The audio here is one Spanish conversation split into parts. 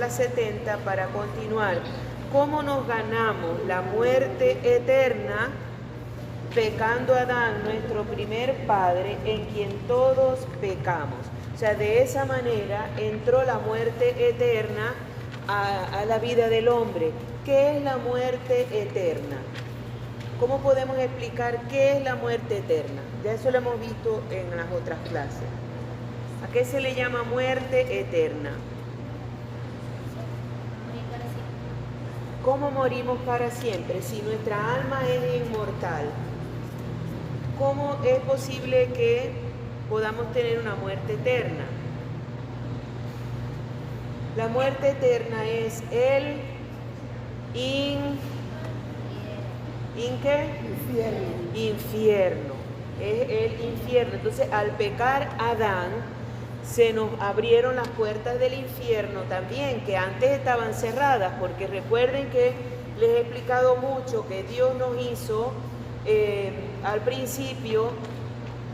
la 70 para continuar. ¿Cómo nos ganamos la muerte eterna? Pecando a Adán, nuestro primer padre, en quien todos pecamos. O sea, de esa manera entró la muerte eterna a la vida del hombre. ¿Qué es la muerte eterna? ¿Cómo podemos explicar qué es la muerte eterna? Ya eso lo hemos visto en las otras clases. ¿A qué se le llama muerte eterna? ¿Cómo morimos para siempre? Si nuestra alma es inmortal, ¿cómo es posible que podamos tener una muerte eterna? La muerte eterna es el infierno. Es el infierno. Entonces, al pecar Adán, se nos abrieron las puertas del infierno también, que antes estaban cerradas, porque recuerden que les he explicado mucho que Dios nos hizo al principio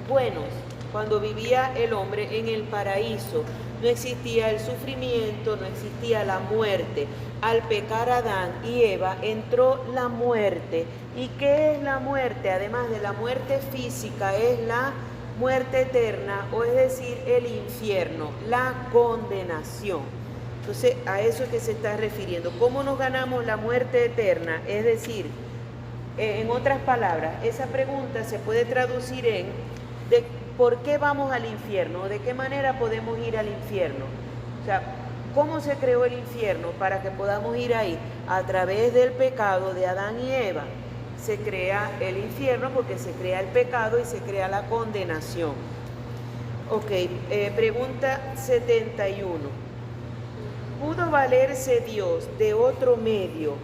buenos, cuando vivía el hombre en el paraíso. No existía el sufrimiento, no existía la muerte. Al pecar Adán y Eva entró la muerte. ¿Y qué es la muerte? Además de la muerte física, es la muerte eterna, o es decir, el infierno, la condenación. Entonces, a eso es que se está refiriendo. ¿Cómo nos ganamos la muerte eterna? Es decir, en otras palabras, esa pregunta se puede traducir en ¿por qué vamos al infierno? ¿De qué manera podemos ir al infierno? O sea, ¿cómo se creó el infierno para que podamos ir ahí? A través del pecado de Adán y Eva. Se crea el infierno porque se crea el pecado y se crea la condenación. Ok, pregunta 71. ¿Pudo valerse Dios de otro medio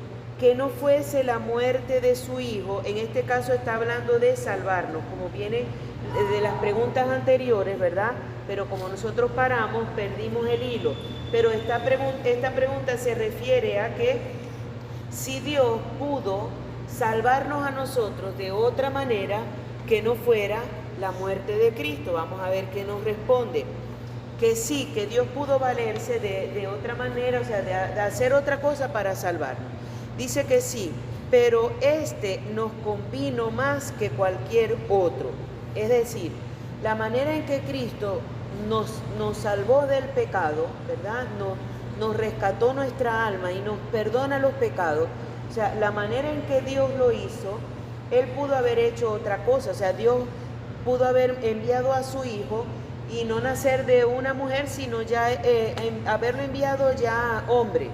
que no fuese la muerte de su Hijo? En este caso está hablando de salvarnos, como viene de las preguntas anteriores, ¿verdad? Pero como nosotros paramos, perdimos el hilo. Pero esta pregunta se refiere a que si Dios pudo salvarnos a nosotros de otra manera que no fuera la muerte de Cristo. Vamos a ver qué nos responde. Que sí, que Dios pudo valerse de otra manera, o sea, de hacer otra cosa para salvarnos. Dice que sí, pero nos convino más que cualquier otro. Es decir, la manera en que Cristo nos salvó del pecado, ¿verdad? Nos rescató nuestra alma y nos perdona los pecados. O sea, la manera en que Dios lo hizo, Él pudo haber hecho otra cosa. O sea, Dios pudo haber enviado a su Hijo y no nacer de una mujer, sino ya haberlo enviado ya hombre,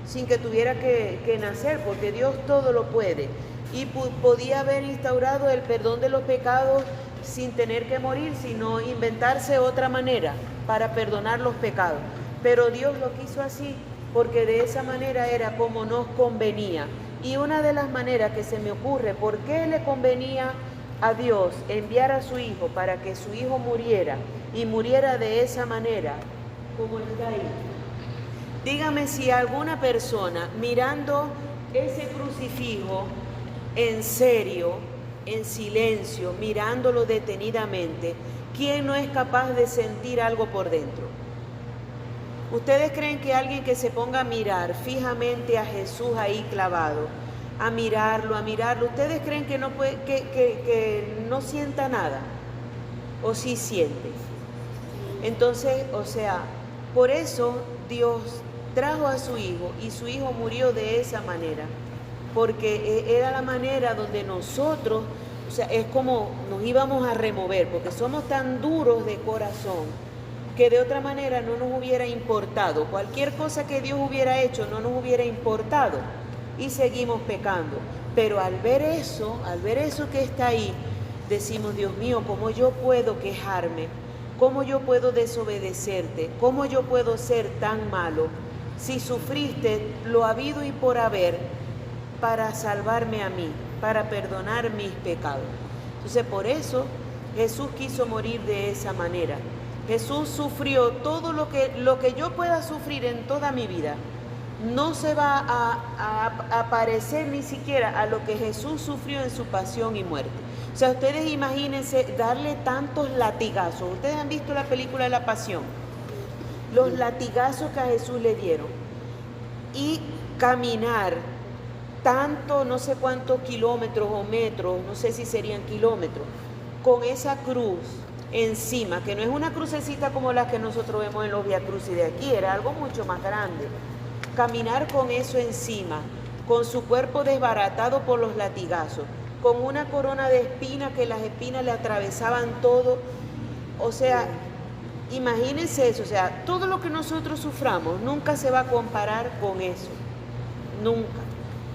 sin que tuviera que nacer, porque Dios todo lo puede. Y podía haber instaurado el perdón de los pecados sin tener que morir, sino inventarse otra manera para perdonar los pecados. Pero Dios lo quiso así, porque de esa manera era como nos convenía. Y una de las maneras que se me ocurre, ¿por qué le convenía a Dios enviar a su Hijo para que su Hijo muriera, y muriera de esa manera, como está ahí? Dígame si alguna persona mirando ese crucifijo en serio, en silencio, mirándolo detenidamente, ¿quién no es capaz de sentir algo por dentro? ¿Ustedes creen que alguien que se ponga a mirar fijamente a Jesús ahí clavado, a mirarlo, ¿ustedes creen que que no sienta nada? ¿O sí siente? Entonces, o sea, por eso Dios trajo a su Hijo y su Hijo murió de esa manera, porque era la manera donde nosotros, o sea, es como nos íbamos a remover, porque somos tan duros de corazón que de otra manera no nos hubiera importado. Cualquier cosa que Dios hubiera hecho no nos hubiera importado y seguimos pecando. Pero al ver eso que está ahí, decimos, Dios mío, ¿cómo yo puedo quejarme? ¿Cómo yo puedo desobedecerte? ¿Cómo yo puedo ser tan malo si sufriste lo habido y por haber para salvarme a mí, para perdonar mis pecados? Entonces, por eso Jesús quiso morir de esa manera. Jesús sufrió todo lo que yo pueda sufrir en toda mi vida. No se va a parecer ni siquiera a lo que Jesús sufrió en su pasión y muerte. O sea, ustedes imagínense darle tantos latigazos. Ustedes han visto la película de La Pasión. Los latigazos que a Jesús le dieron. y caminar tanto, no sé cuántos kilómetros o metros, no sé si serían kilómetros, con esa cruz encima, que no es una crucecita como la que nosotros vemos en los viacrucis de aquí, era algo mucho más grande. Caminar con eso encima, con su cuerpo desbaratado por los latigazos, con una corona de espinas que las espinas le atravesaban todo. O sea, imagínense eso, o sea, todo lo que nosotros suframos nunca se va a comparar con eso, nunca.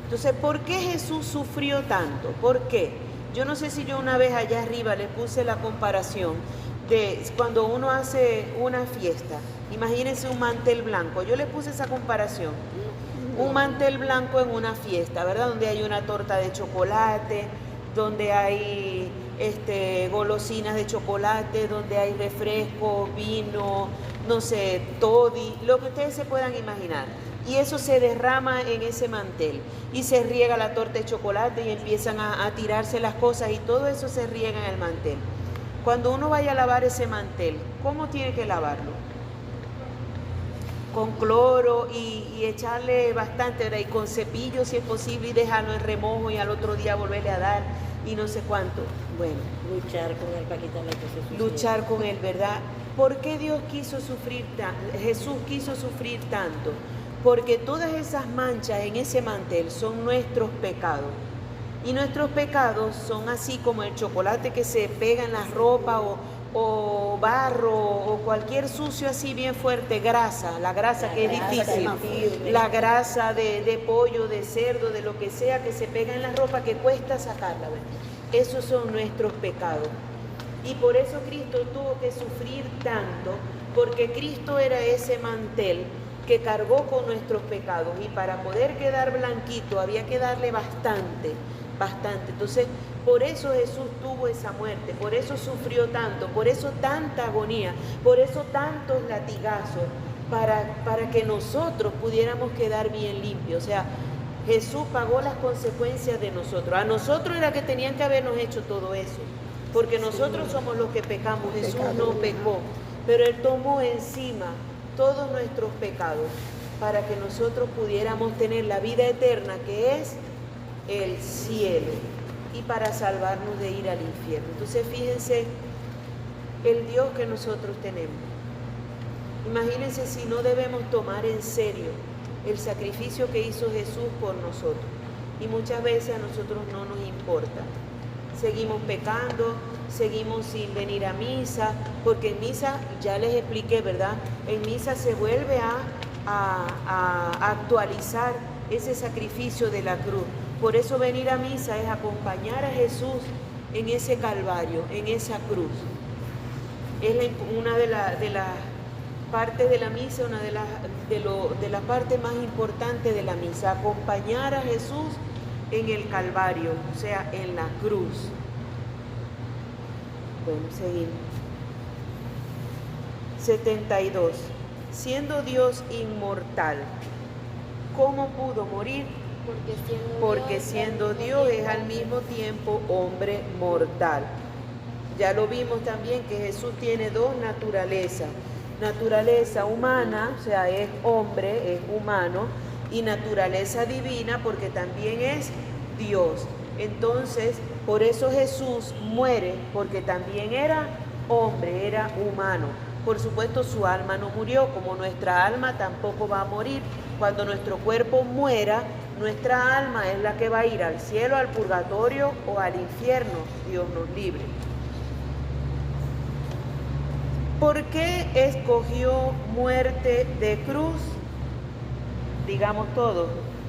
Entonces, ¿por qué Jesús sufrió tanto? ¿Por qué? Yo no sé si yo una vez allá arriba le puse la comparación de cuando uno hace una fiesta. Imagínense un mantel blanco. Yo le puse esa comparación. Un mantel blanco en una fiesta, ¿verdad? Donde hay una torta de chocolate, donde hay golosinas de chocolate, donde hay refresco, vino, no sé, toddy, lo que ustedes se puedan imaginar. Y eso se derrama en ese mantel y se riega la torta de chocolate y empiezan a tirarse las cosas y todo eso se riega en el mantel. Cuando uno vaya a lavar ese mantel, ¿cómo tiene que lavarlo? Con cloro y echarle bastante, ¿verdad? Y con cepillo si es posible y dejarlo en remojo y al otro día volverle a dar y no sé cuánto. Bueno, luchar con él para quitarle cosas. Luchar con él, ¿verdad? ¿Por qué Jesús quiso sufrir tanto? Porque todas esas manchas en ese mantel son nuestros pecados. Y nuestros pecados son así como el chocolate que se pega en la ropa o barro o cualquier sucio así bien fuerte, grasa, la grasa que es difícil, la grasa de pollo, de cerdo, de lo que sea que se pega en la ropa que cuesta sacarla, ¿verdad? Esos son nuestros pecados. Y por eso Cristo tuvo que sufrir tanto, porque Cristo era ese mantel que cargó con nuestros pecados y para poder quedar blanquito había que darle bastante. Entonces, por eso Jesús tuvo esa muerte, por eso sufrió tanto, por eso tanta agonía, por eso tantos latigazos, para que nosotros pudiéramos quedar bien limpios. O sea, Jesús pagó las consecuencias de nosotros. A nosotros era que tenían que habernos hecho todo eso, porque nosotros somos los que pecamos, Jesús no pecó, pero Él tomó encima todos nuestros pecados para que nosotros pudiéramos tener la vida eterna que es el cielo y para salvarnos de ir al infierno. Entonces fíjense el Dios que nosotros tenemos. Imagínense si no debemos tomar en serio el sacrificio que hizo Jesús por nosotros. Y muchas veces a nosotros no nos importa. Seguimos pecando, seguimos sin venir a misa, porque en misa, ya les expliqué, ¿verdad? En misa se vuelve a actualizar ese sacrificio de la cruz. Por eso venir a misa es acompañar a Jesús en ese calvario, en esa cruz. Es una de las partes de la misa, una de las partes más importantes de la misa, acompañar a Jesús en el calvario, o sea, en la cruz. Bueno, seguimos. 72. Siendo Dios inmortal, ¿cómo pudo morir? Porque siendo Dios es al mismo tiempo hombre mortal. Ya lo vimos también que Jesús tiene dos naturalezas. Naturaleza humana, o sea, es hombre, es humano, y naturaleza divina porque también es Dios. Entonces, por eso Jesús muere, porque también era hombre, era humano. Por supuesto, su alma no murió, como nuestra alma tampoco va a morir. Cuando nuestro cuerpo muera, nuestra alma es la que va a ir al cielo, al purgatorio o al infierno. Dios nos libre. ¿Por qué escogió muerte de cruz? Digamos todo.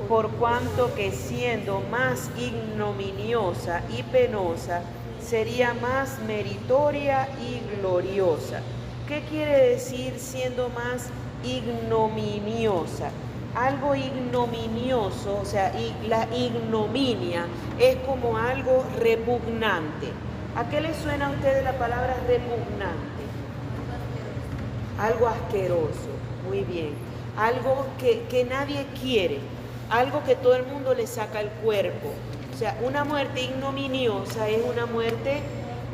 Por cuanto que siendo más ignominiosa y penosa, sería más meritoria y gloriosa. ¿Qué quiere decir siendo más ignominiosa? Algo ignominioso, o sea, la ignominia es como algo repugnante. ¿A qué le suena a ustedes la palabra repugnante? Algo asqueroso, muy bien. Algo que nadie quiere, algo que todo el mundo le saca el cuerpo. O sea, una muerte ignominiosa es una muerte,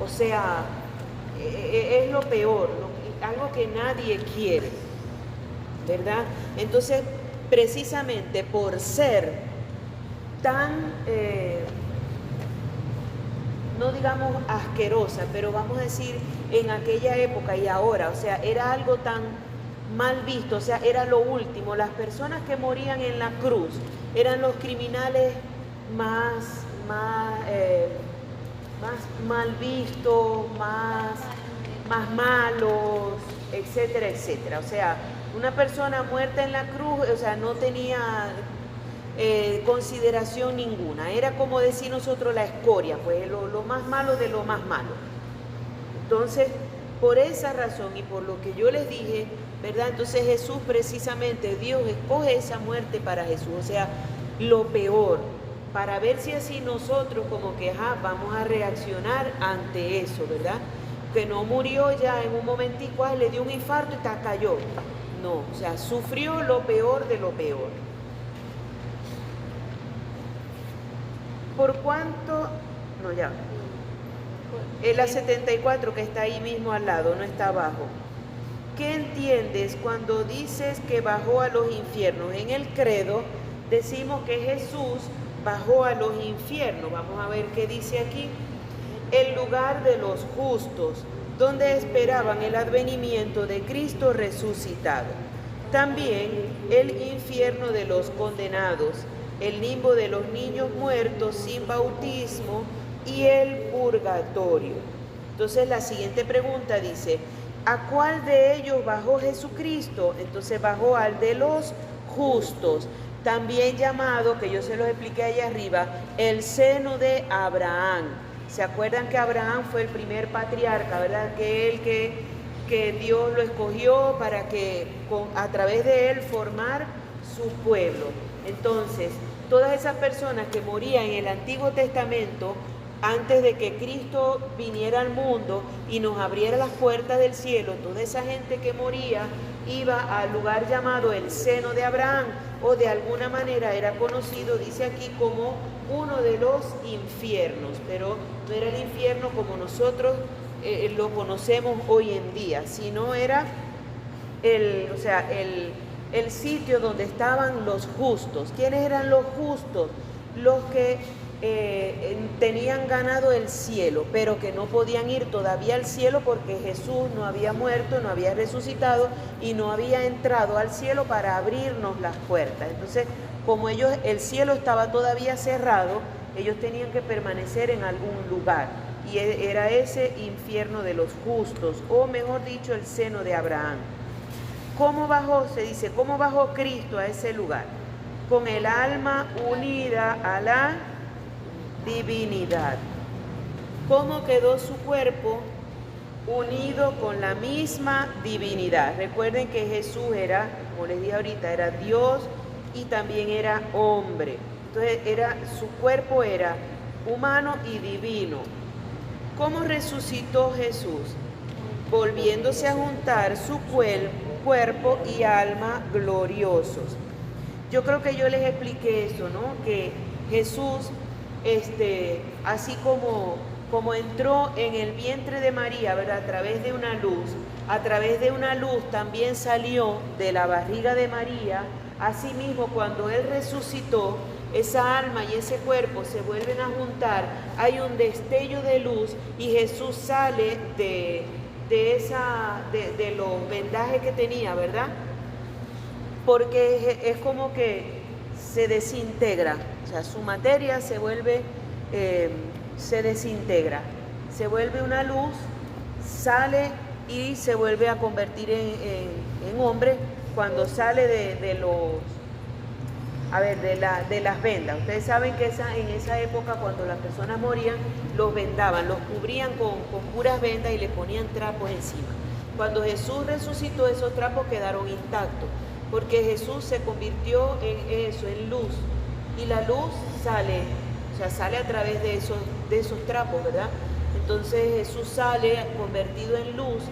o sea, es lo peor, algo que nadie quiere, ¿verdad? Entonces, precisamente por ser tan, no digamos asquerosa, pero vamos a decir en aquella época y ahora, o sea, era algo tan mal visto, o sea, era lo último. Las personas que morían en la cruz eran los criminales más mal vistos, más malos, etcétera, etcétera. O sea, una persona muerta en la cruz, o sea, no tenía consideración ninguna. Era como decir nosotros la escoria, pues lo más malo de lo más malo. Entonces, por esa razón y por lo que yo les dije, ¿verdad? Entonces Jesús precisamente, Dios escoge esa muerte para Jesús, o sea, lo peor, para ver si así nosotros como que vamos a reaccionar ante eso, ¿verdad? Que no murió ya en un momentico, le dio un infarto y cayó. No, o sea, sufrió lo peor de lo peor. ¿Por cuánto? No, ya. Es la 74 que está ahí mismo al lado, no está abajo. ¿Qué entiendes cuando dices que bajó a los infiernos? En el credo decimos que Jesús bajó a los infiernos. Vamos a ver qué dice aquí. El lugar de los justos, donde esperaban el advenimiento de Cristo resucitado. También el infierno de los condenados, el limbo de los niños muertos sin bautismo y el purgatorio. Entonces la siguiente pregunta dice, ¿a cuál de ellos bajó Jesucristo? Entonces bajó al de los justos, también llamado, que yo se los expliqué allá arriba, el seno de Abraham. ¿Se acuerdan que Abraham fue el primer patriarca, verdad? Que Dios lo escogió para que a través de él formar su pueblo. Entonces, todas esas personas que morían en el Antiguo Testamento, antes de que Cristo viniera al mundo y nos abriera las puertas del cielo, toda esa gente que moría iba al lugar llamado el seno de Abraham, o de alguna manera era conocido, dice aquí, como uno de los infiernos, pero no era el infierno como nosotros lo conocemos hoy en día, sino era el sitio donde estaban los justos. ¿Quiénes eran los justos? Los que tenían ganado el cielo, pero que no podían ir todavía al cielo porque Jesús no había muerto, no había resucitado y no había entrado al cielo para abrirnos las puertas. Entonces, como el cielo estaba todavía cerrado, ellos tenían que permanecer en algún lugar, y era ese infierno de los justos, o mejor dicho, el seno de Abraham. ¿Cómo bajó? Se dice, ¿cómo bajó Cristo a ese lugar? Con el alma unida a la divinidad. ¿Cómo quedó su cuerpo? Unido con la misma divinidad. Recuerden que Jesús era, como les dije ahorita, era Dios y también era hombre. Entonces su cuerpo era humano y divino. ¿Cómo resucitó Jesús? Volviéndose a juntar su cuerpo y alma gloriosos. Yo creo que yo les expliqué eso, ¿no? Que Jesús, así como entró en el vientre de María, ¿verdad? A través de una luz también salió de la barriga de María. Asimismo, cuando Él resucitó, esa alma y ese cuerpo se vuelven a juntar, hay un destello de luz y Jesús sale de los vendajes que tenía, ¿verdad? Porque es como que se desintegra, o sea, su materia se vuelve, se desintegra, se vuelve una luz, sale y se vuelve a convertir en hombre cuando sale de las vendas. Ustedes saben que en esa época, cuando las personas morían, los vendaban, los cubrían con puras vendas y le ponían trapos encima. Cuando Jesús resucitó, esos trapos quedaron intactos, porque Jesús se convirtió en eso, en luz, y la luz sale a través de esos trapos, ¿verdad? Entonces Jesús sale convertido en luz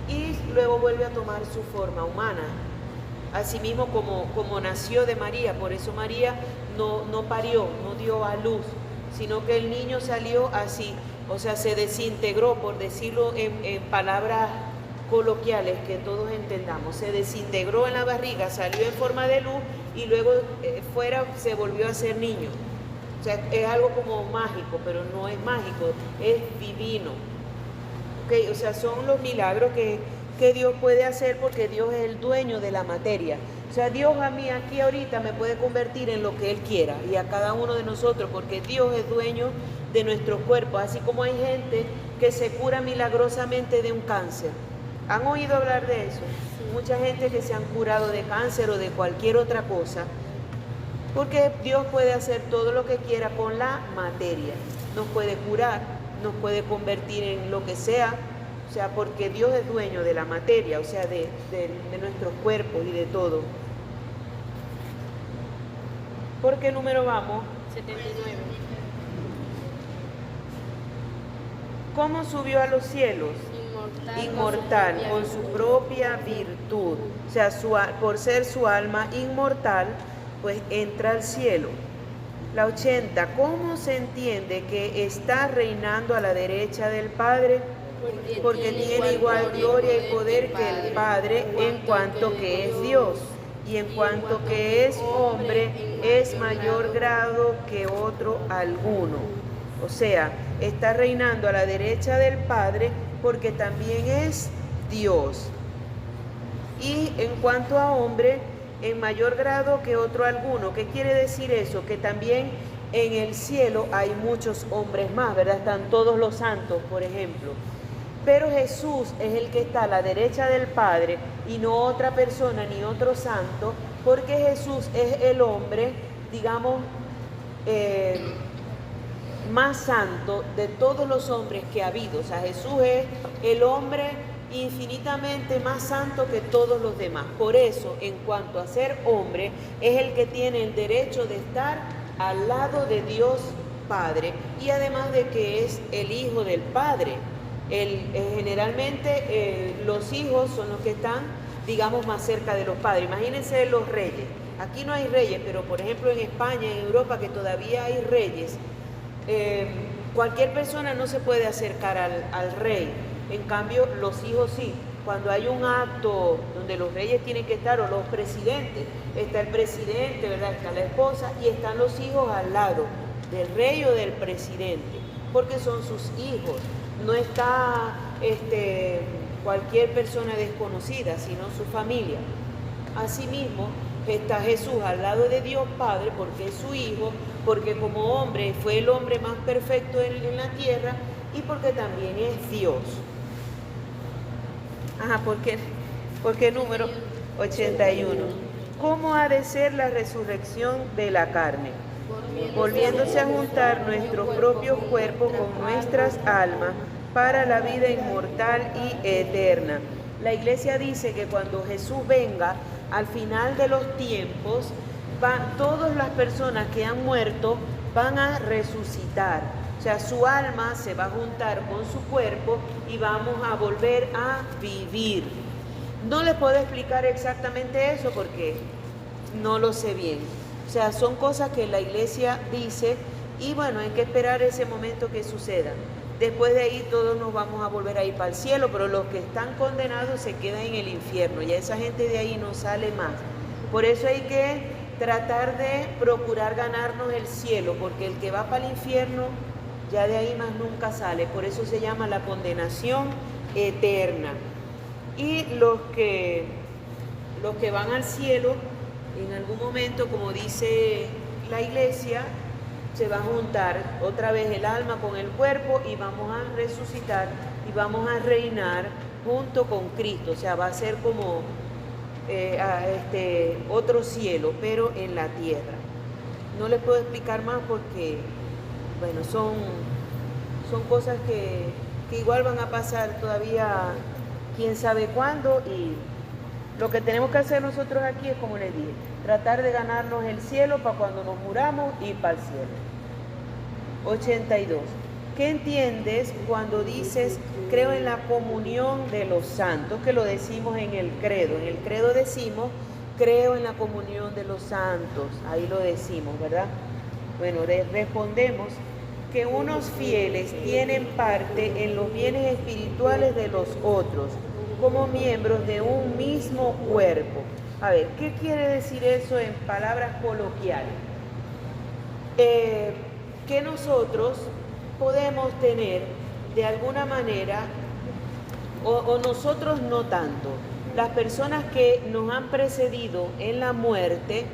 y luego vuelve a tomar su forma humana. Asimismo como nació de María, por eso María no parió, no dio a luz, sino que el niño salió así, o sea, se desintegró, por decirlo en palabras coloquiales que todos entendamos. Se desintegró en la barriga, salió en forma de luz y luego fuera se volvió a ser niño. O sea, es algo como mágico, pero no es mágico, es divino. ¿Okay? O sea, son los milagros que Dios puede hacer porque Dios es el dueño de la materia. O sea, Dios a mí aquí ahorita me puede convertir en lo que Él quiera y a cada uno de nosotros, porque Dios es dueño de nuestros cuerpos, así como hay gente que se cura milagrosamente de un cáncer. ¿Han oído hablar de eso? Mucha gente que se han curado de cáncer o de cualquier otra cosa, porque Dios puede hacer todo lo que quiera con la materia. Nos puede curar, nos puede convertir en lo que sea, o sea, porque Dios es dueño de la materia, o sea, de nuestros cuerpos y de todo. ¿Por qué número vamos? 79. ¿Cómo subió a los cielos? Inmortal, con su propia virtud. O sea, por ser su alma inmortal, pues entra al cielo. La 80, ¿cómo se entiende que está reinando a la derecha del Padre? Porque tiene igual gloria y poder que el Padre en cuanto que es Dios. Y en cuanto que es hombre, es mayor grado que otro alguno. O sea, está reinando a la derecha del Padre porque también es Dios. Y en cuanto a hombre, en mayor grado que otro alguno. ¿Qué quiere decir eso? Que también en el cielo hay muchos hombres más, ¿verdad? Están todos los santos, por ejemplo. Pero Jesús es el que está a la derecha del Padre y no otra persona ni otro santo, porque Jesús es el hombre, digamos, más santo de todos los hombres que ha habido. O sea, Jesús es el hombre infinitamente más santo que todos los demás. Por eso, en cuanto a ser hombre, es el que tiene el derecho de estar al lado de Dios Padre, y además de que es el Hijo del Padre. Generalmente los hijos son los que están, digamos, más cerca de los padres. Imagínense los reyes. Aquí no hay reyes, pero por ejemplo en España, en Europa, que todavía hay reyes, cualquier persona no se puede acercar al rey. En cambio, los hijos sí. Cuando hay un acto donde los reyes tienen que estar, o los presidentes, está el presidente, ¿verdad? Está la esposa y están los hijos al lado del rey o del presidente, porque son sus hijos. No está cualquier persona desconocida, sino su familia. Asimismo, está Jesús al lado de Dios Padre, porque es su Hijo, porque como hombre fue el hombre más perfecto en la tierra, y porque también es Dios. Ajá, ¿por qué número 81? ¿Cómo ha de ser la resurrección de la carne? Volviéndose a juntar nuestros propios cuerpos con nuestras almas para la vida inmortal y eterna. La iglesia dice que cuando Jesús venga, al final de los tiempos, todas las personas que han muerto van a resucitar. O sea, su alma se va a juntar con su cuerpo y vamos a volver a vivir. No les puedo explicar exactamente eso porque no lo sé bien. O sea, son cosas que la iglesia dice y bueno, hay que esperar ese momento que suceda. Después de ahí todos nos vamos a volver a ir para el cielo, pero los que están condenados se quedan en el infierno. Ya esa gente de ahí no sale más. Por eso hay que tratar de procurar ganarnos el cielo, porque el que va para el infierno ya de ahí más nunca sale. Por eso se llama la condenación eterna. Y los que van al cielo, en algún momento, como dice la iglesia, se va a juntar otra vez el alma con el cuerpo y vamos a resucitar y vamos a reinar junto con Cristo. O sea, va a ser como otro cielo, pero en la tierra. No les puedo explicar más porque, bueno, son cosas que igual van a pasar todavía quién sabe cuándo, y lo que tenemos que hacer nosotros aquí es, como les dije, tratar de ganarnos el cielo para cuando nos muramos ir para el cielo. 82. ¿Qué entiendes cuando dices creo en la comunión de los santos? Que lo decimos en el credo. En el credo decimos creo en la comunión de los santos. Ahí lo decimos, ¿verdad? Bueno, respondemos que unos fieles tienen parte en los bienes espirituales de los otros, como miembros de un mismo cuerpo. A ver, ¿qué quiere decir eso en palabras coloquiales? Que nosotros podemos tener de alguna manera, o nosotros no tanto, las personas que nos han precedido en la muerte,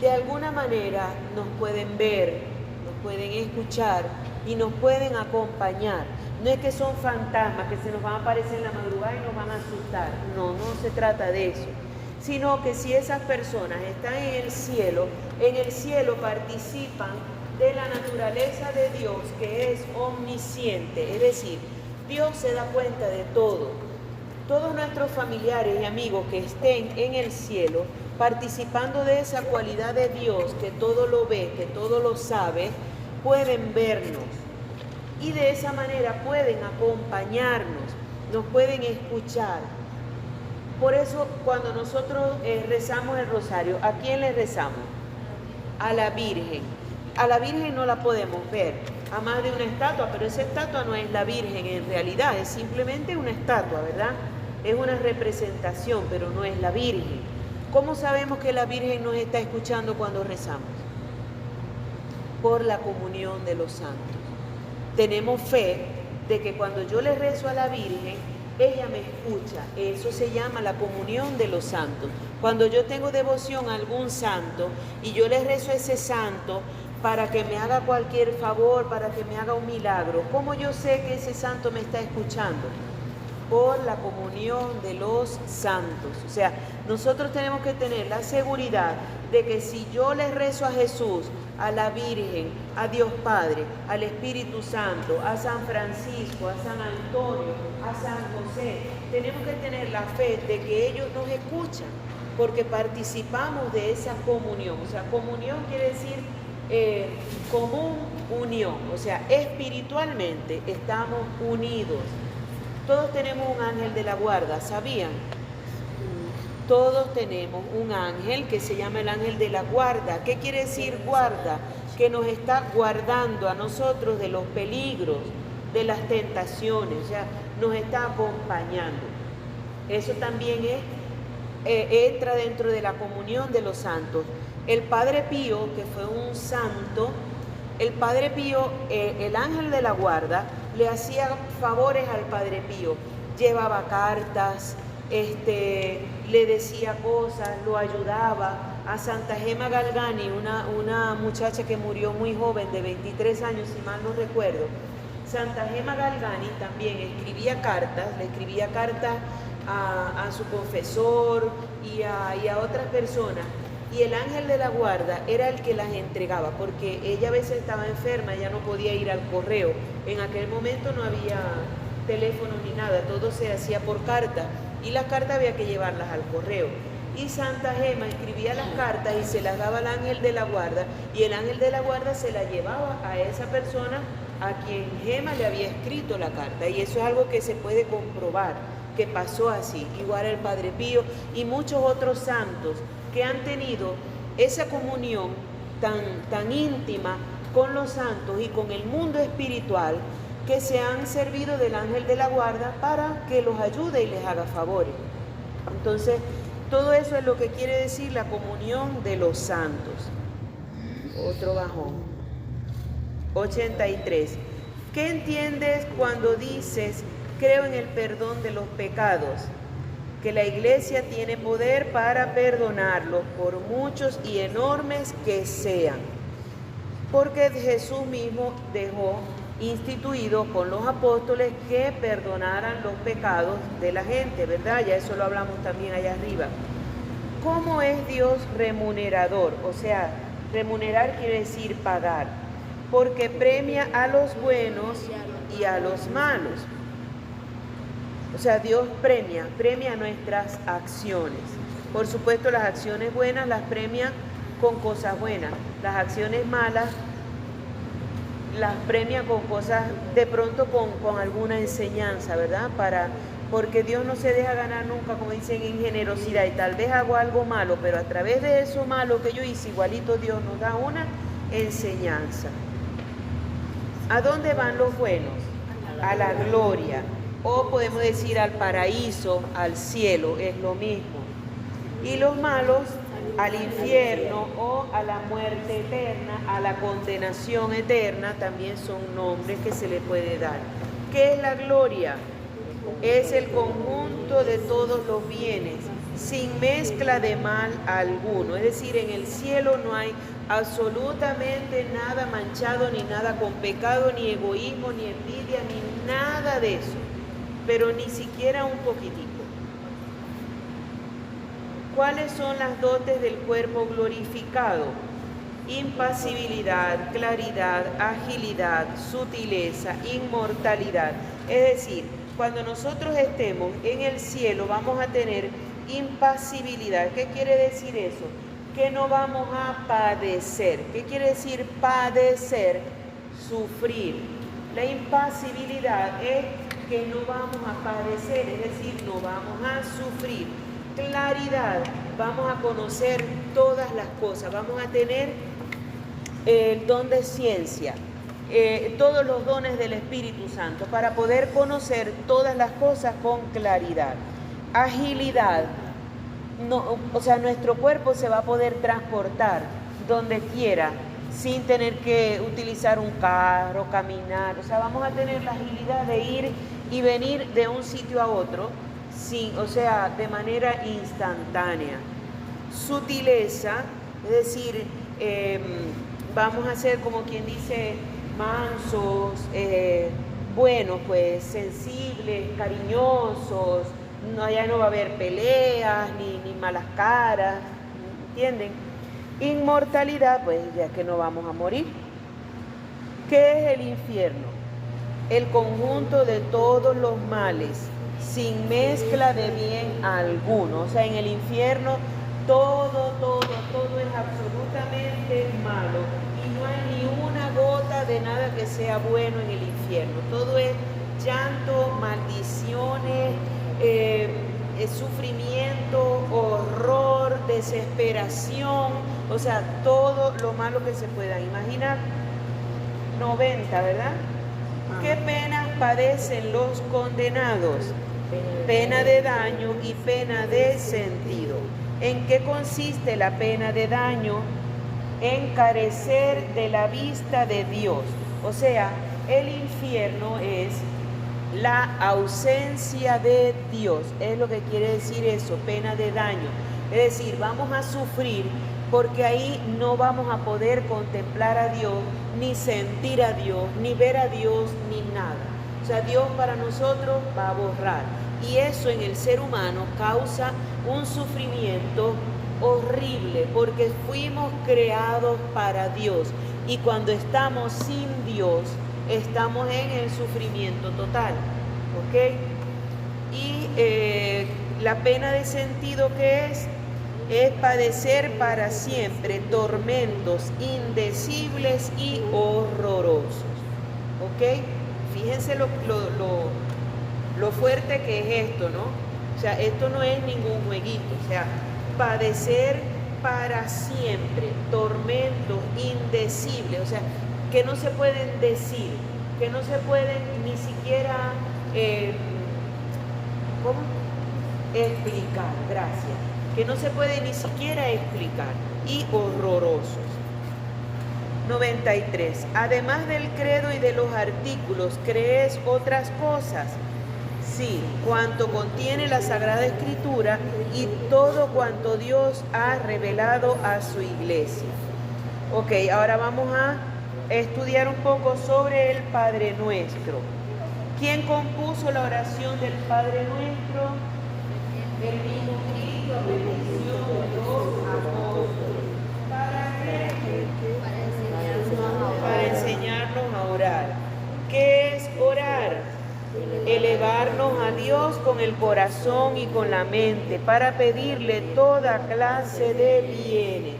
de alguna manera nos pueden ver, nos pueden escuchar y nos pueden acompañar. No es que son fantasmas que se nos van a aparecer en la madrugada y nos van a asustar. No, no se trata de eso. Sino que si esas personas están en el cielo participan de la naturaleza de Dios, que es omnisciente. Es decir, Dios se da cuenta de todo. Todos nuestros familiares y amigos que estén en el cielo, participando de esa cualidad de Dios, que todo lo ve, que todo lo sabe, pueden vernos. Y de esa manera pueden acompañarnos, nos pueden escuchar. Por eso cuando nosotros rezamos el rosario, ¿a quién le rezamos? A la Virgen. A la Virgen no la podemos ver, a más de una estatua, pero esa estatua no es la Virgen en realidad, es simplemente una estatua, ¿verdad? Es una representación, pero no es la Virgen. ¿Cómo sabemos que la Virgen nos está escuchando cuando rezamos? Por la comunión de los santos. Tenemos fe de que cuando yo le rezo a la Virgen, ella me escucha. Eso se llama la comunión de los santos. Cuando yo tengo devoción a algún santo y yo le rezo a ese santo para que me haga cualquier favor, para que me haga un milagro, ¿cómo yo sé que ese santo me está escuchando? Por la comunión de los santos. O sea, nosotros tenemos que tener la seguridad de que si yo le rezo a Jesús, a la Virgen, a Dios Padre, al Espíritu Santo, a San Francisco, a San Antonio, a San José, tenemos que tener la fe de que ellos nos escuchan, porque participamos de esa comunión. O sea, comunión quiere decir común unión, o sea, espiritualmente estamos unidos. Todos tenemos un ángel de la guarda, ¿sabían? Todos tenemos un ángel que se llama el ángel de la guarda. ¿Qué quiere decir guarda? Que nos está guardando a nosotros de los peligros, de las tentaciones, o sea, nos está acompañando. Eso también entra dentro de la comunión de los santos. El Padre Pío, que fue un santo, el Padre Pío, el ángel de la guarda, le hacía favores al Padre Pío, llevaba cartas, le decía cosas, lo ayudaba. A Santa Gema Galgani, una muchacha que murió muy joven, de 23 años, si mal no recuerdo, Santa Gema Galgani también escribía cartas, le escribía cartas a su confesor y a otras personas. Y el ángel de la guarda era el que las entregaba, porque ella a veces estaba enferma, ella no podía ir al correo. En aquel momento no había teléfono ni nada, todo se hacía por carta, y las cartas había que llevarlas al correo. Y Santa Gema escribía las cartas y se las daba al ángel de la guarda, y el ángel de la guarda se la llevaba a esa persona a quien Gema le había escrito la carta. Y eso es algo que se puede comprobar, que pasó así. Igual el Padre Pío y muchos otros santos que han tenido esa comunión tan íntima con los santos y con el mundo espiritual, que se han servido del ángel de la guarda para que los ayude y les haga favores. Entonces, todo eso es lo que quiere decir la comunión de los santos. Otro bajón. 83. ¿Qué entiendes cuando dices, creo en el perdón de los pecados? Que la Iglesia tiene poder para perdonarlos, por muchos y enormes que sean. Porque Jesús mismo dejó instituido con los apóstoles que perdonaran los pecados de la gente, ¿verdad? Ya eso lo hablamos también allá arriba. ¿Cómo es Dios remunerador? O sea, remunerar quiere decir pagar, porque premia a los buenos y a los malos. O sea, Dios premia nuestras acciones. Por supuesto, las acciones buenas las premia con cosas buenas. Las acciones malas las premia con cosas, de pronto con alguna enseñanza, ¿verdad? Porque Dios no se deja ganar nunca, como dicen, en generosidad. Y tal vez hago algo malo, pero a través de eso malo que yo hice, igualito Dios nos da una enseñanza. ¿A dónde van los buenos? A la gloria. o podemos decir al paraíso, al cielo, es lo mismo. Y los malos al infierno o a la muerte eterna, a la condenación eterna, también son nombres que se le puede dar. ¿Qué es la gloria? Es el conjunto de todos los bienes, sin mezcla de mal alguno. Es decir, en el cielo no hay absolutamente nada manchado, ni nada con pecado, ni egoísmo, ni envidia, ni nada de eso, pero ni siquiera un poquitico. ¿Cuáles son las dotes del cuerpo glorificado? Impasibilidad, claridad, agilidad, sutileza, inmortalidad. Es decir, cuando nosotros estemos en el cielo vamos a tener impasibilidad. ¿Qué quiere decir eso? Que no vamos a padecer. ¿Qué quiere decir padecer? Sufrir. La impasibilidad es que no vamos a padecer, es decir, no vamos a sufrir. Claridad, vamos a conocer todas las cosas, vamos a tener el don de ciencia, todos los dones del Espíritu Santo para poder conocer todas las cosas con claridad. Agilidad, no, o sea, nuestro cuerpo se va a poder transportar donde quiera sin tener que utilizar un carro, caminar, o sea, vamos a tener la agilidad de ir y venir de un sitio a otro, o sea, de manera instantánea. Sutileza, es decir, vamos a ser como quien dice mansos, buenos, pues sensibles, cariñosos, allá no va a haber peleas ni malas caras, ¿entienden? Inmortalidad, pues ya que no vamos a morir. ¿Qué es el infierno? El conjunto de todos los males, sin mezcla de bien alguno. O sea, en el infierno todo es absolutamente malo y no hay ni una gota de nada que sea bueno en el infierno. Todo es llanto, maldiciones, sufrimiento, horror, desesperación, o sea, todo lo malo que se pueda imaginar. 90, ¿verdad? ¿Qué penas padecen los condenados? Pena de daño y pena de sentido. ¿En qué consiste la pena de daño? En carecer de la vista de Dios. O sea, el infierno es la ausencia de Dios. Es lo que quiere decir eso, pena de daño. Es decir, vamos a sufrir porque ahí no vamos a poder contemplar a Dios, ni sentir a Dios, ni ver a Dios, ni nada. O sea, Dios para nosotros va a borrar. Y eso en el ser humano causa un sufrimiento horrible, porque fuimos creados para Dios. Y cuando estamos sin Dios, estamos en el sufrimiento total. ¿Ok? Y la pena de sentido, ¿qué es? Es padecer para siempre tormentos indecibles y horrorosos. ¿Ok? Fíjense lo fuerte que es esto, ¿no? O sea, esto no es ningún jueguito. O sea, padecer para siempre tormentos indecibles. O sea, que no se pueden decir, que no se pueden ni siquiera ¿cómo? Explicar, gracias. Que no se puede ni siquiera explicar, y horrorosos. 93. Además del credo y de los artículos, ¿crees otras cosas? Sí, cuanto contiene la Sagrada Escritura y todo cuanto Dios ha revelado a su iglesia. Ok, ahora vamos a estudiar un poco sobre el Padre Nuestro. ¿Quién compuso la oración del Padre Nuestro? El mismo Cristo, bendición de los apóstoles. ¿Para qué? Para enseñarnos a orar. ¿Qué es orar? Elevarnos a Dios con el corazón y con la mente para pedirle toda clase de bienes.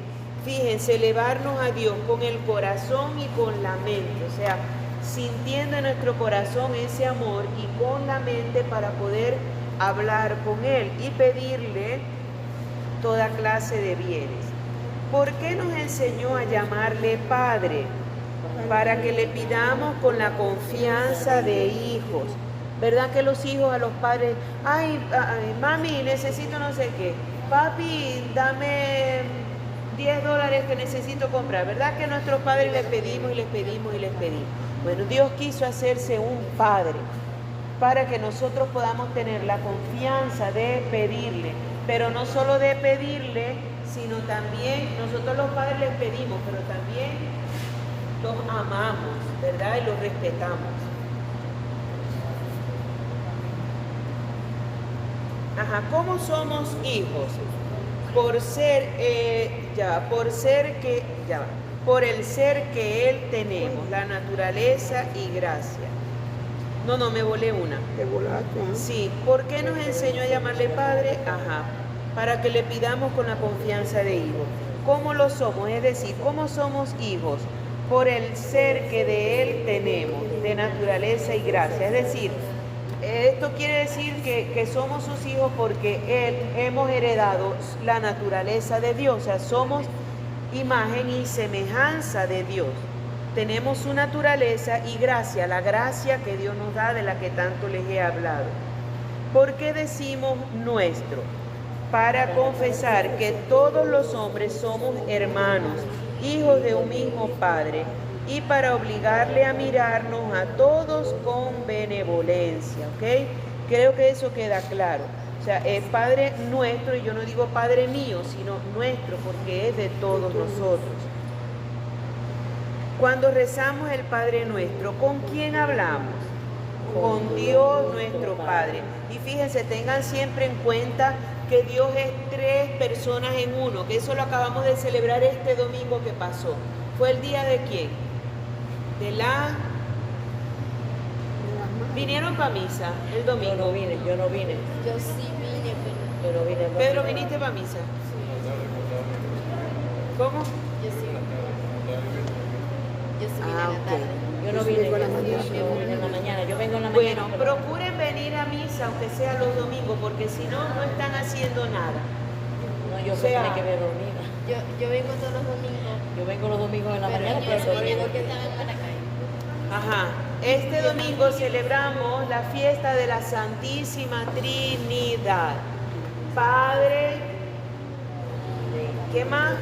Fíjense, elevarnos a Dios con el corazón y con la mente, o sea, sintiendo en nuestro corazón ese amor y con la mente para poder hablar con Él y pedirle toda clase de bienes. ¿Por qué nos enseñó a llamarle Padre? Para que le pidamos con la confianza de hijos. ¿Verdad que los hijos a los padres, ay, mami, necesito no sé qué, papi, dame $10 que necesito comprar? ¿Verdad que a nuestros padres les pedimos y les pedimos y les pedimos? Bueno, Dios quiso hacerse un padre para que nosotros podamos tener la confianza de pedirle, pero no solo de pedirle, sino también nosotros los padres les pedimos, pero también los amamos, ¿verdad? Y los respetamos. Ajá, ¿cómo somos hijos? Por el ser que Él tenemos, la naturaleza y gracia. No, me volé una. Te volaste, ¿eh? Sí, ¿por qué nos enseñó a llamarle Padre? Ajá, para que le pidamos con la confianza de hijo. ¿Cómo lo somos? Es decir, ¿cómo somos hijos? Por el ser que de Él tenemos, de naturaleza y gracia. Es decir, esto quiere decir que somos sus hijos porque hemos heredado la naturaleza de Dios, o sea, somos imagen y semejanza de Dios. Tenemos su naturaleza y gracia, la gracia que Dios nos da, de la que tanto les he hablado. ¿Por qué decimos nuestro? Para confesar que todos los hombres somos hermanos, hijos de un mismo Padre, y para obligarle a mirarnos a todos con benevolencia, ¿ok? Creo que eso queda claro. O sea, es Padre nuestro, y yo no digo Padre mío, sino nuestro, porque es de todos nosotros. Cuando rezamos el Padre Nuestro, ¿con quién hablamos? Con Dios nuestro Padre. Y fíjense, tengan siempre en cuenta que Dios es 3 personas en uno, que eso lo acabamos de celebrar este domingo que pasó. ¿Fue el día de quién? De la... ¿Vinieron para misa el domingo? Yo no vine. Yo sí vine, pero Yo no vine. Pedro, ¿viniste para misa? ¿Cómo? yo sí vine en Ah, la tarde. Yo no vine. Yo vine en la mañana. Yo vengo en la mañana. Bueno, pero- procuren venir a misa, aunque sea los domingos, porque si no, no están haciendo nada. No, yo o sea, me quedé dormida. Yo vengo todos los domingos, Yo vengo los domingos en la pero mañana, yo pero soy vengo que estaba en Maracay. Ajá. Este domingo celebramos la fiesta de la Santísima Trinidad. Padre, ¿qué más?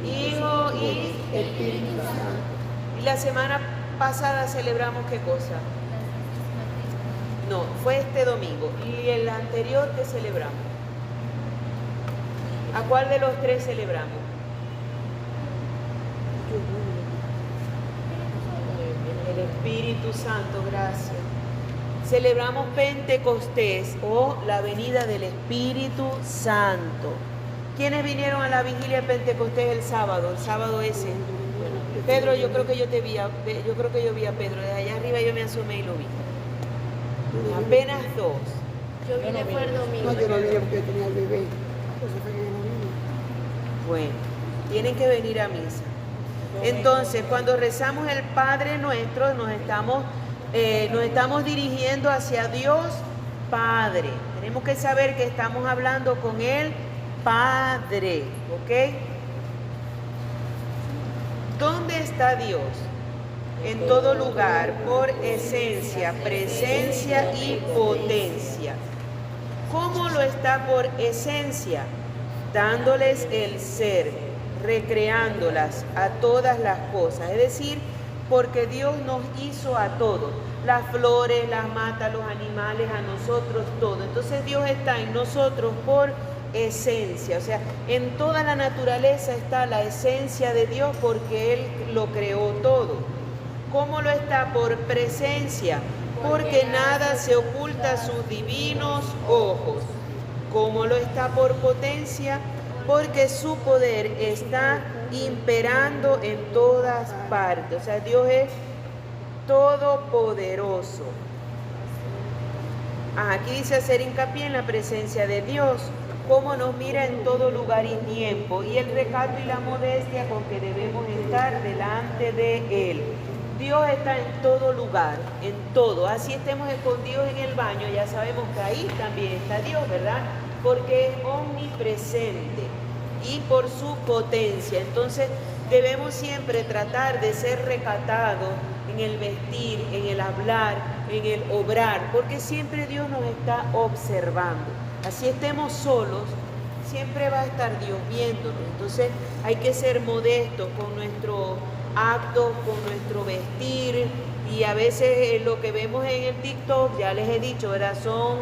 Hijo y... Espíritu Santo. Y la semana pasada celebramos ¿qué cosa? No, fue este domingo. ¿Y el anterior qué celebramos? ¿A cuál de los 3 celebramos? El Espíritu Santo, gracias. Celebramos Pentecostés o la venida del Espíritu Santo. ¿Quiénes vinieron a la vigilia de Pentecostés el sábado ese? Pedro, yo creo que yo vi a Pedro, desde allá arriba yo me asomé y lo vi. Apenas 2. Yo vine fue el domingo. No, yo no vine porque tenía el bebé. Entonces fue que yo no vine. Bueno, tienen que venir a misa. Entonces, cuando rezamos el Padre Nuestro, nos estamos dirigiendo hacia Dios Padre. Tenemos que saber que estamos hablando con el Padre, ¿ok? ¿Dónde está Dios? En todo lugar, por esencia, presencia y potencia. ¿Cómo lo está por esencia? Dándoles el ser, recreándolas a todas las cosas. Es decir, porque Dios nos hizo a todos. Las flores, las matas, los animales, a nosotros todo. Entonces Dios está en nosotros por esencia, o sea, en toda la naturaleza está la esencia de Dios porque Él lo creó todo. ¿Cómo lo está? Por presencia, porque nada se oculta a sus divinos ojos. ¿Cómo lo está? Por potencia, porque su poder está imperando en todas partes. O sea, Dios es todopoderoso. Aquí dice hacer hincapié en la presencia de Dios, cómo nos mira en todo lugar y tiempo, y el recato y la modestia con que debemos estar delante de Él. Dios está en todo lugar, en todo. Así estemos escondidos en el baño, ya sabemos que ahí también está Dios, ¿verdad? Porque es omnipresente y por su potencia. Entonces debemos siempre tratar de ser recatados en en el vestir, en el hablar, en el obrar, porque siempre Dios nos está observando. Así estemos solos, siempre va a estar Dios viéndonos. Entonces hay que ser modestos con nuestro acto, con nuestro vestir, y a veces lo que vemos en el TikTok, ya les he dicho, ¿verdad? Son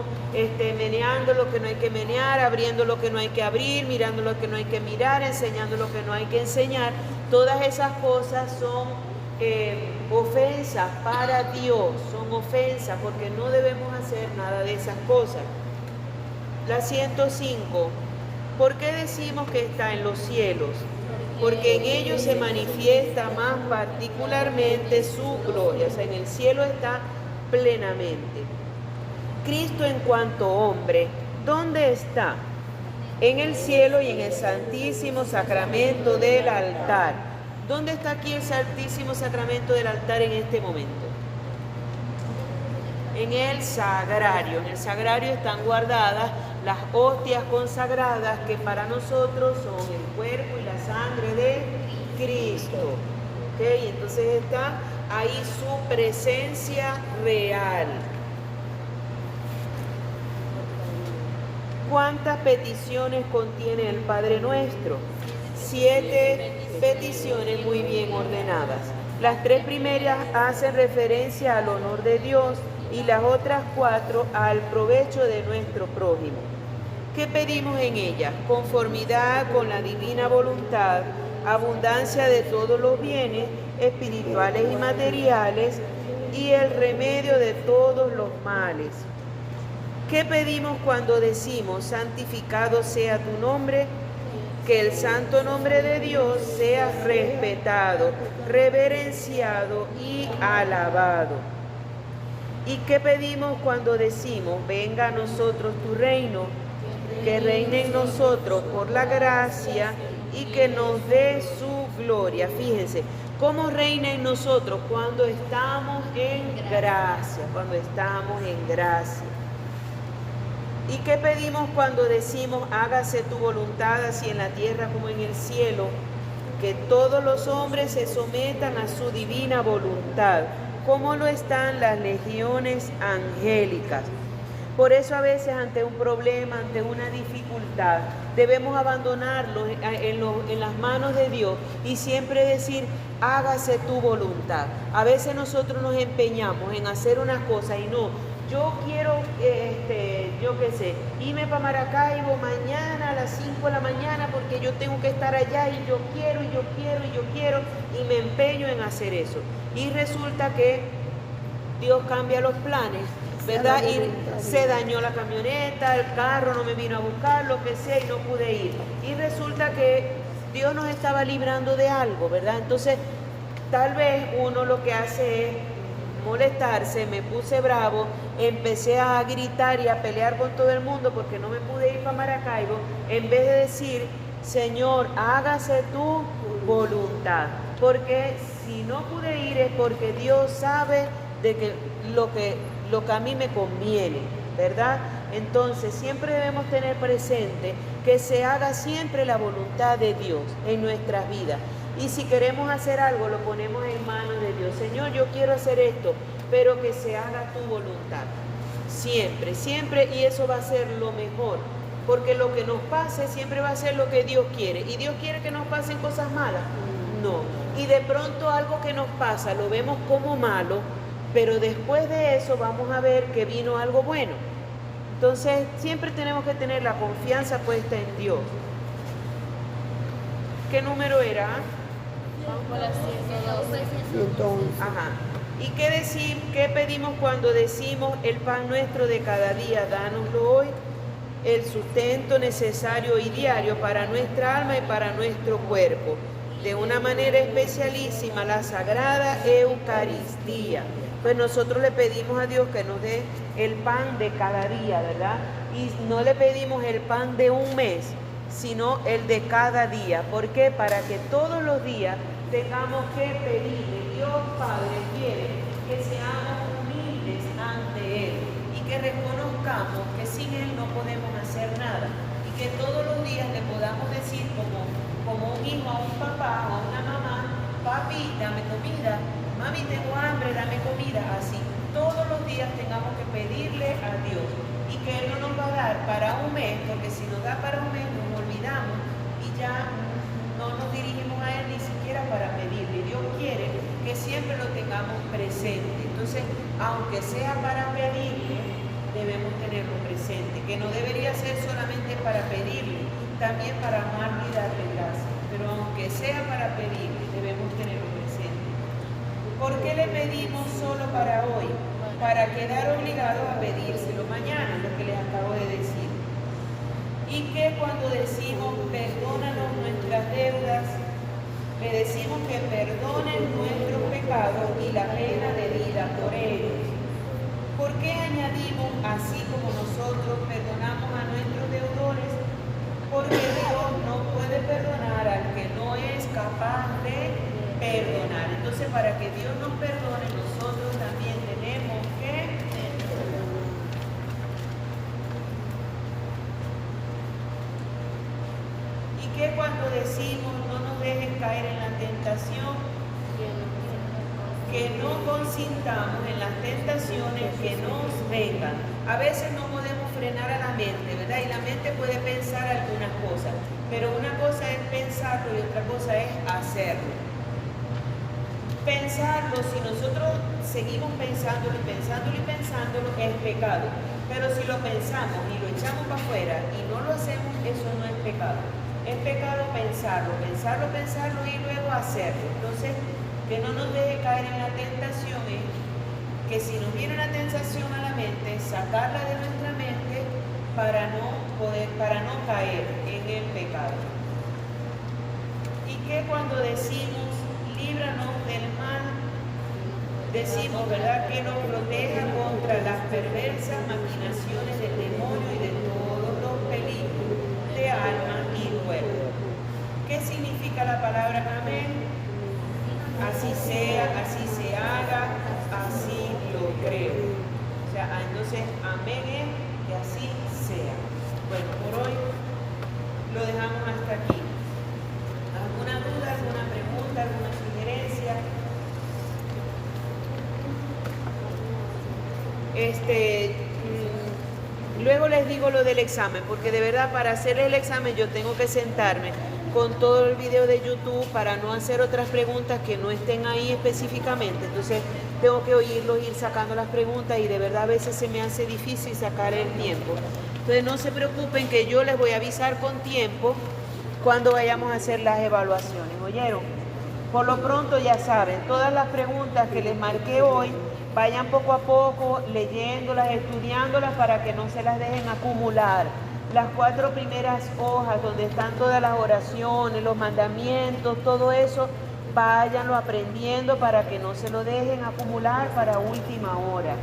meneando lo que no hay que menear, abriendo lo que no hay que abrir, mirando lo que no hay que mirar, enseñando lo que no hay que enseñar. Todas esas cosas son ofensas para Dios, son ofensas, porque no debemos hacer nada de esas cosas. La 105. ¿Por qué decimos que está en los cielos? Porque en ellos se manifiesta más particularmente su gloria. O sea, en el cielo está plenamente. Cristo en cuanto hombre, ¿dónde está? En el cielo y en el santísimo sacramento del altar. ¿Dónde está aquí el santísimo sacramento del altar en este momento? En el sagrario. En el sagrario están guardadas las hostias consagradas que para nosotros son el cuerpo y la sangre de Cristo. ¿Okay? Entonces está ahí su presencia real. ¿Cuántas peticiones contiene el Padre Nuestro? 7 peticiones muy bien ordenadas. Las 3 primeras hacen referencia al honor de Dios y las otras 4 al provecho de nuestro prójimo. ¿Qué pedimos en ellas? Conformidad con la divina voluntad, abundancia de todos los bienes espirituales y materiales y el remedio de todos los males. ¿Qué pedimos cuando decimos santificado sea tu nombre? Que el santo nombre de Dios sea respetado, reverenciado y alabado. ¿Y qué pedimos cuando decimos venga a nosotros tu reino? Que reine en nosotros por la gracia y que nos dé su gloria. Fíjense, ¿cómo reina en nosotros? Cuando estamos en gracia, cuando estamos en gracia. ¿Y qué pedimos cuando decimos hágase tu voluntad así en la tierra como en el cielo? Que todos los hombres se sometan a su divina voluntad, como lo están las legiones angélicas. Por eso a veces ante un problema, ante una dificultad, debemos abandonarlo en las manos de Dios y siempre decir, hágase tu voluntad. A veces nosotros nos empeñamos en hacer una cosa y no, yo quiero, yo qué sé, irme para Maracaibo mañana a las 5 de la mañana porque yo tengo que estar allá y yo quiero, y yo quiero, y yo quiero, y me empeño en hacer eso. Y resulta que Dios cambia los planes, ¿verdad? Y se dañó la camioneta, el carro no me vino a buscar, lo que sea, y no pude ir. Y resulta que Dios nos estaba librando de algo, ¿verdad? Entonces, tal vez uno lo que hace es molestarse, me puse bravo, empecé a gritar y a pelear con todo el mundo porque no me pude ir para Maracaibo, en vez de decir, Señor, hágase tu voluntad. Porque si no pude ir es porque Dios sabe de que lo que a mí me conviene, ¿verdad? Entonces siempre debemos tener presente que se haga siempre la voluntad de Dios en nuestras vidas. Y si queremos hacer algo, lo ponemos en manos de Dios. Señor, yo quiero hacer esto, pero que se haga tu voluntad. Siempre, siempre, y eso va a ser lo mejor. Porque lo que nos pase siempre va a ser lo que Dios quiere. ¿Y Dios quiere que nos pasen cosas malas? No. Y de pronto algo que nos pasa lo vemos como malo, pero después de eso vamos a ver que vino algo bueno. Entonces, siempre tenemos que tener la confianza puesta en Dios. ¿Qué número era? Vamos por la 112. 111. Ajá. ¿Y qué pedimos cuando decimos el pan nuestro de cada día, dánoslo hoy? El sustento necesario y diario para nuestra alma y para nuestro cuerpo. De una manera especialísima, la Sagrada Eucaristía. Pues nosotros le pedimos a Dios que nos dé el pan de cada día, ¿verdad? Y no le pedimos el pan de un mes, sino el de cada día. ¿Por qué? Para que todos los días tengamos que pedirle. Dios Padre quiere que seamos humildes ante Él y que reconozcamos que sin Él no podemos hacer nada. Y que todos los días le podamos decir como un hijo a un papá o a una mamá, papi, dame comida, mami, tengo hambre, dame comida. Así, todos los días tengamos que pedirle a Dios y que Él no nos va a dar para un mes, porque si nos da para un mes nos olvidamos y ya no nos dirigimos a Él ni siquiera para pedirle. Dios quiere que siempre lo tengamos presente. Entonces, aunque sea para pedirle, debemos tenerlo presente, que no debería ser solamente para pedirle, también para amarlo y darle gracias. Pero aunque sea para pedirle, debemos tenerlo presente. ¿Por qué le pedimos solo para hoy? Para quedar obligados a pedírselo mañana, lo que les acabo de decir. Y que cuando decimos perdónanos nuestras deudas, le decimos que perdonen nuestros pecados y la pena debida por ellos. ¿Por qué añadimos así como nosotros perdonamos a nuestros deudores? Porque Dios no puede perdonar al que no es capaz de perdonar. Entonces, para que Dios nos perdone, nosotros también tenemos que y que cuando decimos no nos dejes caer en la tentación, que no consintamos en las tentaciones que nos vengan. A veces no podemos frenar a la mente, ¿verdad? Y la mente puede pensar algunas cosas, pero una cosa es pensarlo y otra cosa es hacerlo. Pensarlo, si nosotros seguimos pensándolo y pensándolo y pensándolo, es pecado. Pero si lo pensamos y lo echamos para afuera y no lo hacemos, eso no es pecado. Es pecado pensarlo, pensarlo, pensarlo y luego hacerlo. Entonces, que no nos deje caer en la tentación es que si nos viene una tentación a la mente, sacarla de nuestra mente para no caer en el pecado. Y que cuando decimos líbranos del mal, decimos, ¿verdad?, que nos proteja contra las perversas maquinaciones del demonio y de todos los peligros de alma y cuerpo. ¿Qué significa la palabra amén? Así sea, así se haga, así lo creo. O sea, entonces, amén es que así sea. Bueno, por hoy lo dejamos hasta aquí. ¿Alguna duda, alguna pregunta, alguna sugerencia? Luego les digo lo del examen, porque de verdad para hacer el examen yo tengo que sentarme con todo el video de YouTube para no hacer otras preguntas que no estén ahí específicamente. Entonces tengo que oírlos, ir sacando las preguntas y de verdad a veces se me hace difícil sacar el tiempo. Entonces no se preocupen que yo les voy a avisar con tiempo cuando vayamos a hacer las evaluaciones. ¿Oyeron? Por lo pronto ya saben, todas las preguntas que les marqué hoy, vayan poco a poco leyéndolas, estudiándolas para que no se las dejen acumular. Las 4 primeras hojas donde están todas las oraciones, los mandamientos, todo eso, váyanlo aprendiendo para que no se lo dejen acumular para última hora.